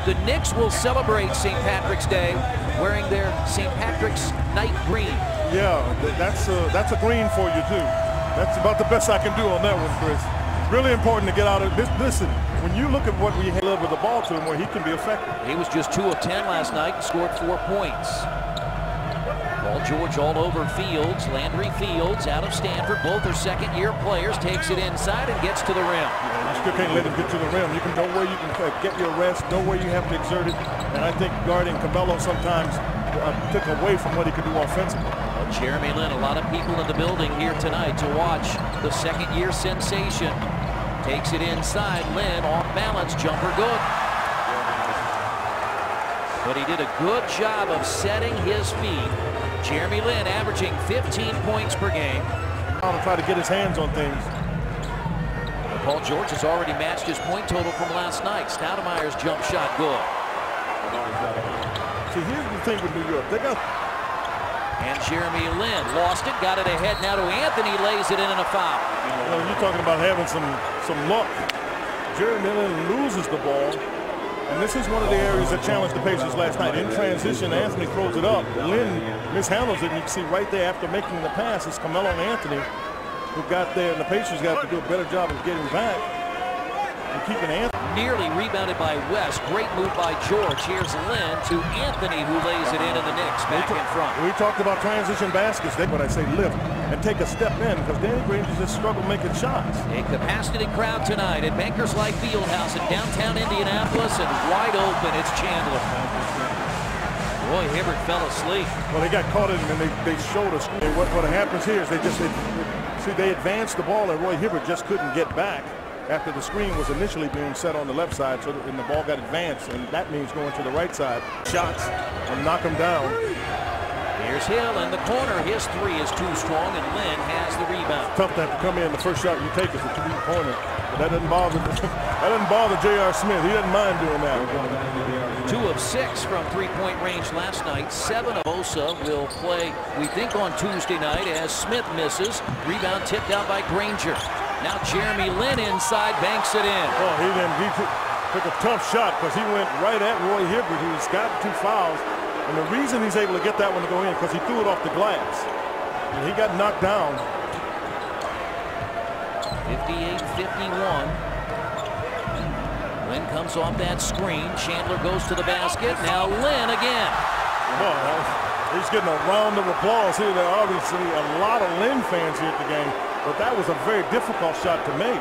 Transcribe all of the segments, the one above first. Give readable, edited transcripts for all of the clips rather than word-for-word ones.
The Knicks will celebrate St. Patrick's Day wearing their St. Patrick's night green. Yeah, that's a green for you too. That's about the best I can do on that one, Chris. Really important to get out of this. Listen, when you look at what we have with the ball to him, where he can be effective. He was just 2 of 10 last night and scored 4 points. Paul George all over Fields. Landry Fields out of Stanford. Both are second-year players. Takes it inside and gets to the rim. Yeah, you still can't let him get to the rim. You can know where you can get your rest, know where you have to exert it. And I think guarding Carmelo sometimes took away from what he could do offensively. Well, Jeremy Lin, a lot of people in the building here tonight to watch the second-year sensation. Takes it inside. Lin off balance. Jumper good. But he did a good job of setting his feet. Jeremy Lin averaging 15 points per game. To try to get his hands on things. Paul George has already matched his point total from last night. Stoudemire's jump shot good. See, here's the thing with New York. They got. And Jeremy Lin lost it, got it ahead now to Anthony, lays it in and a foul. You know, you're talking about having some luck. Jeremy Lin loses the ball. And this is one of the areas that challenged the Pacers last night. In transition, Anthony throws it up. Lin mishandles it, and you can see right there after making the pass, it's Carmelo and Anthony who got there, and the Pacers got to do a better job of getting back and keeping Anthony. Nearly rebounded by West. Great move by George. Here's Lin to Anthony, who lays it in, and the Knicks back in front. We talked about transition baskets. That's what I say, lift and take a step in, because Danny Green just struggled making shots. A capacity crowd tonight at Bankers Life Fieldhouse in downtown Indianapolis, and wide open, it's Chandler. Roy Hibbert fell asleep. Well, they got caught in it, and they showed us. What happens here is they advanced the ball, and Roy Hibbert just couldn't get back after the screen was initially being set on the left side, and the ball got advanced, and that means going to the right side. Shots and knock them down. Here's Hill in the corner. His 3 is too strong, and Lin has the rebound. Tough to have to come in. The first shot you take is a 3-pointer, but that doesn't bother. That doesn't bother J.R. Smith. He doesn't mind doing that. 2 of 6 from 3-point range last night. 7 of Osa will play, we think, on Tuesday night as Smith misses. Rebound tipped out by Granger. Now Jeremy Lin inside, banks it in. Oh, he took a tough shot because he went right at Roy Hibbert, who's got 2 fouls. And the reason he's able to get that one to go in because he threw it off the glass. And he got knocked down. 58-51. Lin comes off that screen. Chandler goes to the basket. Now Lin again. Well, he's getting a round of applause here. There are obviously a lot of Lin fans here at the game. But that was a very difficult shot to make.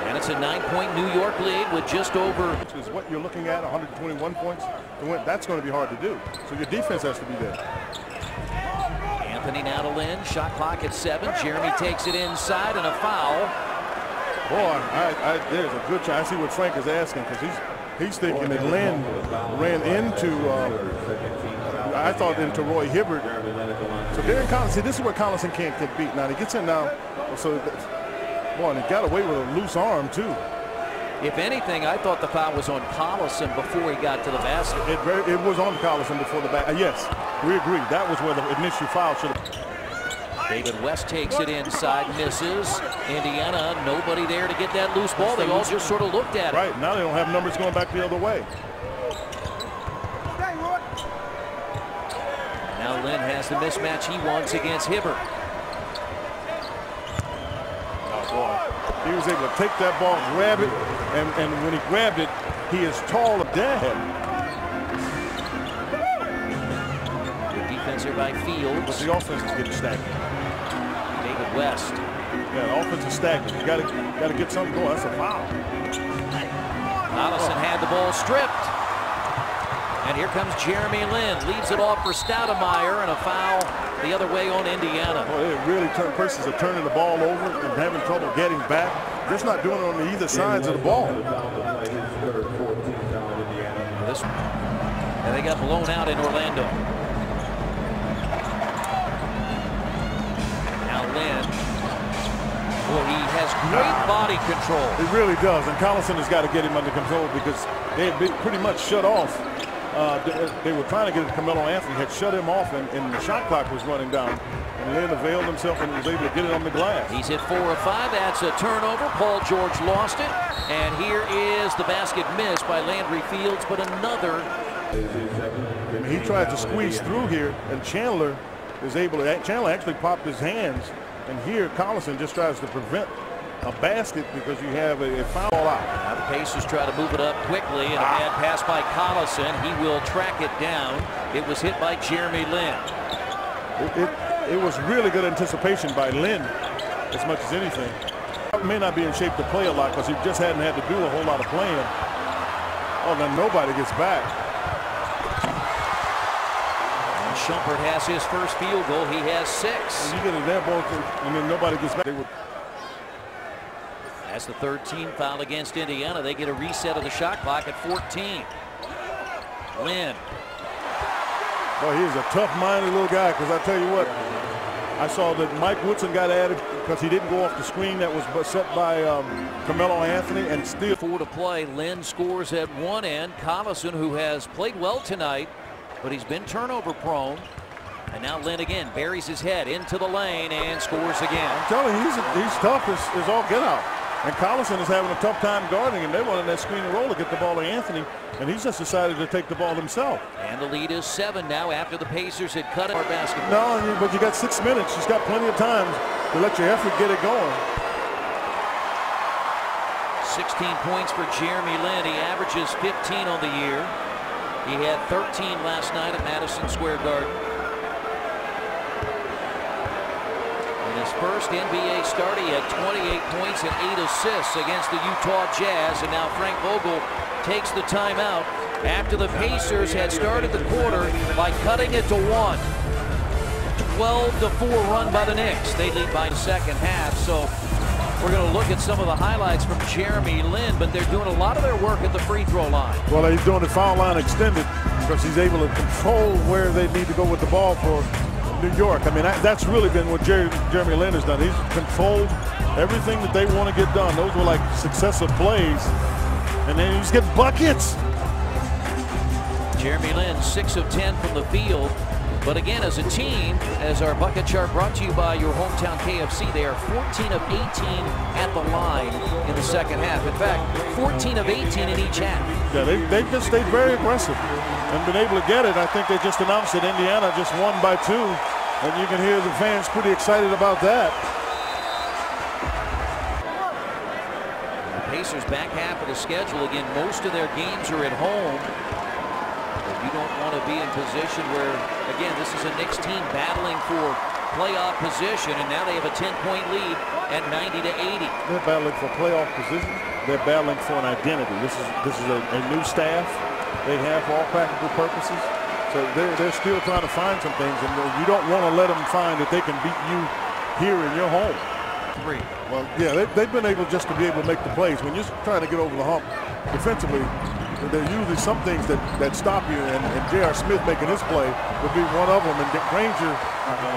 And it's a 9-point New York lead with just over. Which is what you're looking at, 121 points to win. That's going to be hard to do. So your defense has to be there. Anthony now to Lin. Shot clock at 7. Jeremy takes it inside and a foul. Boy, there's a good chance. I see what Frank is asking because he's thinking that Lin ran into, I thought into Roy Hibbert. So Darren Collins, see, this is where Collison can't get beat. Now he gets in now. So, boy, and he got away with a loose arm, too. If anything, I thought the foul was on Collison before he got to the basket. It was on Collison before the basket. Yes, we agree. That was where the initial foul should have. David West takes it inside, misses. Indiana, nobody there to get that loose ball. They all just sort of looked at it. Right, now they don't have numbers going back the other way. Now Lin has the mismatch he wants against Hibbert. He was able to take that ball, grab it, and when he grabbed it, he is tall of dad. Good defense here by Fields. But the offense is getting stagnant. David West. Yeah, the offense is stagnant. You got to get something going. That's a foul. Collison had the ball stripped. And here comes Jeremy Lin. Leaves it off for Stoudemire, and a foul the other way on Indiana. Well, it really Pacers are turning the ball over and having trouble getting back. Just not doing it on either sides of the ball. This one. And they got blown out in Orlando. Now Lin. Boy, he has great body control. He really does. And Collison has got to get him under control because they had been pretty much shut off. They were trying to get it to Carmelo Anthony, had shut him off, and the shot clock was running down. And Lin availed himself and was able to get it on the glass. He's hit 4 of 5. That's a turnover. Paul George lost it. And here is the basket missed by Landry Fields, but another. And he tried to squeeze through here, and Chandler is able to. Chandler actually popped his hands, and here Collison just tries to prevent a basket because you have a foul out. Now the Pacers try to move it up quickly, and a bad pass by Collison. He will track it down. It was hit by Jeremy Lin. It was really good anticipation by Lin, as much as anything. He may not be in shape to play a lot because he just hadn't had to do a whole lot of playing. Oh, then nobody gets back. And Shumpert has his first field goal. He has 6. And you get a dead ball, and then nobody gets back. That's the 13th foul against Indiana. They get a reset of the shot clock at 14. Lin. Boy, he's a tough-minded little guy, because I tell you what, I saw that Mike Woodson got added because he didn't go off the screen that was set by Carmelo Anthony, and still 4 to play. Lin scores at one end. Collison, who has played well tonight, but he's been turnover prone. And now Lin again buries his head into the lane and scores again. I'm telling you, he's tough as all get out. And Collison is having a tough time guarding him. They wanted that screen and roll to get the ball to Anthony, and he's just decided to take the ball himself. And the lead is 7 now after the Pacers had cut our basketball. No, but you got 6 minutes. You've got plenty of time to let your effort get it going. 16 points for Jeremy Lin. He averages 15 on the year. He had 13 last night at Madison Square Garden. His first NBA start, he had 28 points and 8 assists against the Utah Jazz, and now Frank Vogel takes the timeout after the Pacers had started the quarter by cutting it to 1. 12-4 run by the Knicks. They lead by the second half, so we're going to look at some of the highlights from Jeremy Lin, but they're doing a lot of their work at the free throw line. Well, he's doing the foul line extended because he's able to control where they need to go with the ball for New York. I mean, that's really been what Jeremy Lin has done. He's controlled everything that they want to get done. Those were like successive plays, and then he's getting buckets. Jeremy Lin 6 of 10 from the field, but again, as a team, as our bucket chart brought to you by your hometown KFC, they are 14 of 18 at the line in the second half. In fact, 14 of 18 in each half. Yeah, they've just stayed very aggressive and been able to get it. I think they just announced that Indiana just won by 2, and you can hear the fans pretty excited about that. The Pacers back half of the schedule. Again, most of their games are at home. But you don't want to be in position where, again, this is a Knicks team battling for playoff position, and now they have a 10-point lead at 90-80. They're battling for playoff position. They're battling for an identity. This is a new staff they have for all practical purposes. So they're still trying to find some things, and you don't want to let them find that they can beat you here in your home. 3. Well, yeah, they've been able just to be able to make the plays. When you're trying to get over the hump defensively, there are usually some things that stop you, and J.R. Smith making this play would be one of them, and Granger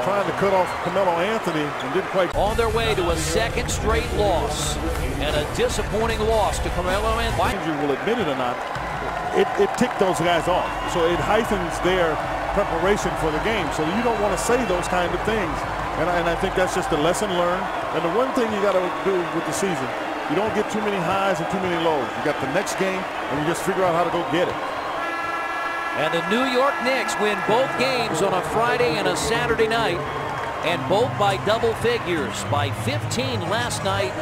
trying to cut off Carmelo Anthony and didn't quite. On their way to a second straight loss, and a disappointing loss to Carmelo Anthony. Granger will admit it or not, it ticked those guys off, so it heightens their preparation for the game, so you don't want to say those kind of things, and I think that's just a lesson learned. And the one thing you got to do with the season, you don't get too many highs and too many lows. You got the next game, and you just figure out how to go get it. And the New York Knicks win both games on a Friday and a Saturday night, and both by double figures, by 15 last night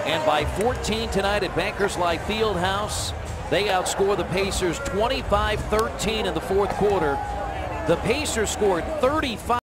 and by 14 tonight at Bankers Life Fieldhouse. They outscore the Pacers 25-13 in the fourth quarter. The Pacers scored 35.